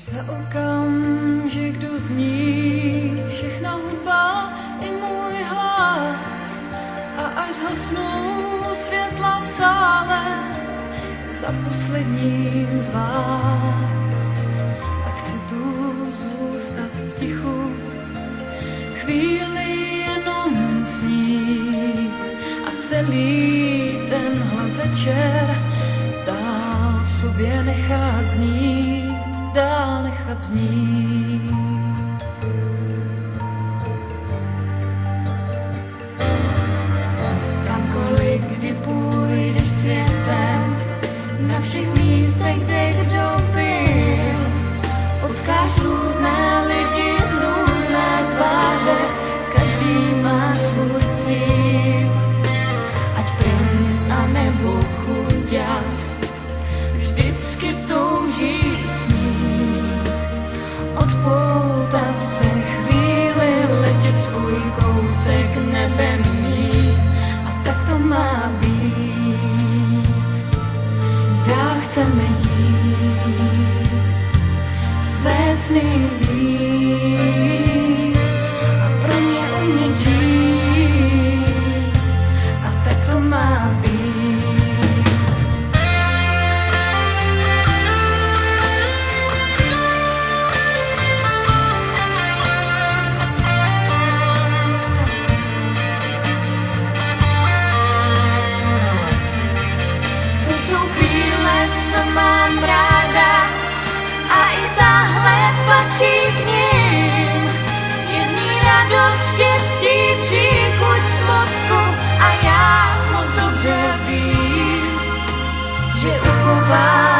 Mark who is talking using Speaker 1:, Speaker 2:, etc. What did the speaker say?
Speaker 1: Za okamžik dozní všechna hudba i můj hlas a až zhasnou světla v sále za posledním z vás, tak chci tu zůstat v tichu, chvíli jenom snít a celý tenhle večer dál v sobě nechat znít, dál nechat znít. Kamkoliv, kdy půjdeš světem, na všech místech, kde kdo byl, potkáš různé lidi, různé tváře, každý má svůj cíl. Ať princ a nebo chuďas vždycky touží snít, odpoutat se chvíli, letět svůj kousek nebe mít, a tak to má být. Dál chceme jít, své sny mít a pro ně umět žít, a tak to má být. Co mám ráda a i tahle patří k ním. Jedný radost, štěstí, příchuť, smutku a já moc dobře vím, že uchovám